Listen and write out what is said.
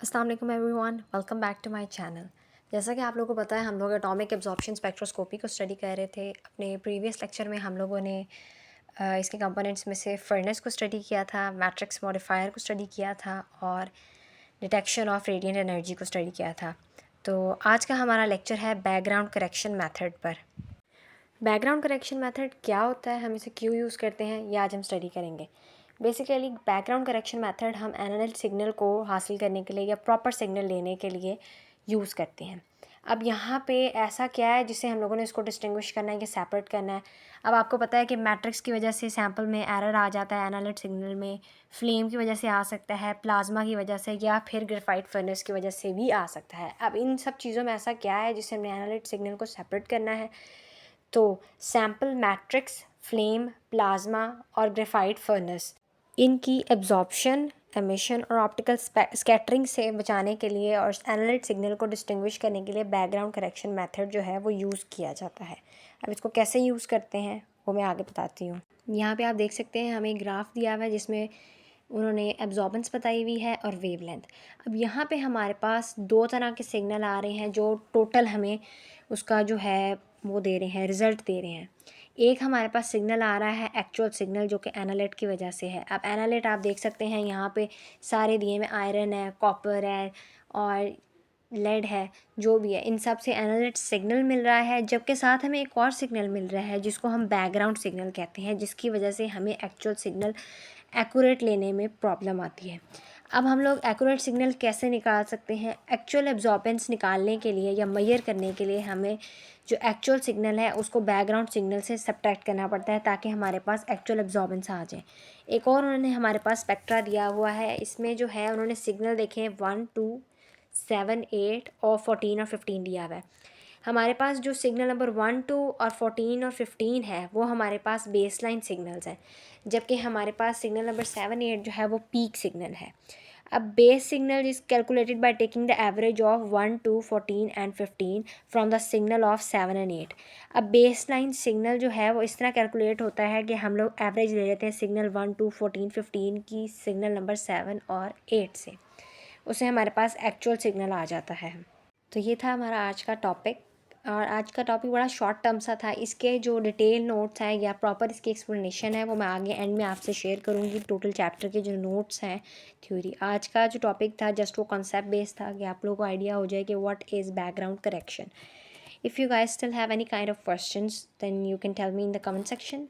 अस्सलाम वालेकुम everyone, welcome back to my channel. जैसा कि आप लोगों को पता है, हम लोग एटॉमिक एब्जॉर्प्शन स्पेक्ट्रोस्कोपी को स्टडी कर रहे थे। अपने प्रीवियस लेक्चर में हम लोगों ने इसके कंपोनेंट्स में से फर्नेस को स्टडी किया था, मैट्रिक्स मॉडिफायर को स्टडी किया था और डिटेक्शन ऑफ रेडिएंट एनर्जी को स्टडी किया था। तो आज का हमारा लेक्चर है बैकग्राउंड करेक्शन मेथड पर। बैकग्राउंड करेक्शन मेथड क्या होता है, हम इसे क्यों यूज़ करते हैं, ये आज हम स्टडी करेंगे। बेसिकली बैकग्राउंड करेक्शन मेथड हम एनालॉग सिग्नल को हासिल करने के लिए या प्रॉपर सिग्नल लेने के लिए यूज़ करते हैं। अब यहाँ पे ऐसा क्या है जिससे हम लोगों ने इसको डिस्टिंग्विश करना है कि सेपरेट करना है। अब आपको पता है कि मैट्रिक्स की वजह से सैम्पल में एरर आ जाता है, एनालॉग सिग्नल में फ्लेम की वजह से आ सकता है, प्लाज्मा की वजह से या फिर ग्रेफाइट फर्नेस की वजह से भी आ सकता है। अब इन सब चीज़ों में ऐसा क्या है जिससे हमने एनालॉग सिग्नल को सेपरेट करना है। तो सैम्पल मैट्रिक्स, फ्लेम, प्लाज्मा और ग्रेफाइट फर्नेस, इनकी एब्जॉर्प्शन, एमिशन और ऑप्टिकल स्कैटरिंग से बचाने के लिए और एनालिट सिग्नल को डिस्टिंग्विश करने के लिए बैकग्राउंड करेक्शन मेथड जो है वो यूज़ किया जाता है। अब इसको कैसे यूज़ करते हैं वो मैं आगे बताती हूँ। यहाँ पे आप देख सकते हैं हमें ग्राफ दिया हुआ है जिसमें उन्होंने एब्जॉर्बेंस बताई हुई है और वेवलेंथ। अब यहाँ पे हमारे पास दो तरह के सिग्नल आ रहे हैं जो टोटल हमें उसका जो है वो दे रहे हैं, रिज़ल्ट दे रहे हैं। एक हमारे पास सिग्नल आ रहा है एक्चुअल सिग्नल जो कि एनालाइट की वजह से है। अब एनालाइट आप देख सकते हैं यहाँ पे सारे दिए में आयरन है, कॉपर है और लेड है, जो भी है इन सब से एनालाइट सिग्नल मिल रहा है। जबकि साथ हमें एक और सिग्नल मिल रहा है जिसको हम बैकग्राउंड सिग्नल कहते हैं, जिसकी वजह से हमें एक्चुअल सिग्नल एक्यूरेट लेने में प्रॉब्लम आती है। अब हम लोग एक्यूरेट सिग्नल कैसे निकाल सकते हैं? एक्चुअल एब्जॉर्बेंस निकालने के लिए या मेजर करने के लिए हमें जो एक्चुअल सिग्नल है उसको बैकग्राउंड सिग्नल से सब्ट्रैक्ट करना पड़ता है ताकि हमारे पास एक्चुअल एब्जॉर्बेंस आ जाए। एक और उन्होंने हमारे पास स्पेक्ट्रा दिया हुआ है, इसमें जो है उन्होंने सिग्नल देखे 1, 2, 7, 8 और 14 और 15 दिया हुआ है। हमारे पास जो सिग्नल नंबर 1, 2 और 14 और 15 है वो हमारे पास बेसलाइन सिग्नल्स हैं, जबकि हमारे पास सिग्नल नंबर 7, 8 जो है वो पीक सिग्नल है। अब base signal is calculated by taking the average of 1, 2, 14 and 15 from the signal of 7 and 8। अब बेस लाइन सिग्नल जो है वो इस तरह कैलकुलेट होता है कि हम लोग एवरेज ले लेते हैं सिग्नल 1, 2, 14, 15 की सिग्नल नंबर 7 और 8 से, उससे हमारे पास एक्चुअल सिग्नल आ जाता है। तो ये था हमारा आज का टॉपिक, और आज का टॉपिक बड़ा शॉर्ट टर्म सा था। इसके जो डिटेल नोट्स हैं या प्रॉपर इसकी एक्सप्लेनेशन है वो मैं आगे एंड में आपसे शेयर करूँगी। टोटल चैप्टर के जो नोट्स हैं, थ्योरी। आज का जो टॉपिक था जस्ट वो कॉन्सेप्ट बेस्ड था कि आप लोगों को आइडिया हो जाए कि what is background correction. If you guys still have any kind of questions, then you can tell me in the comment section.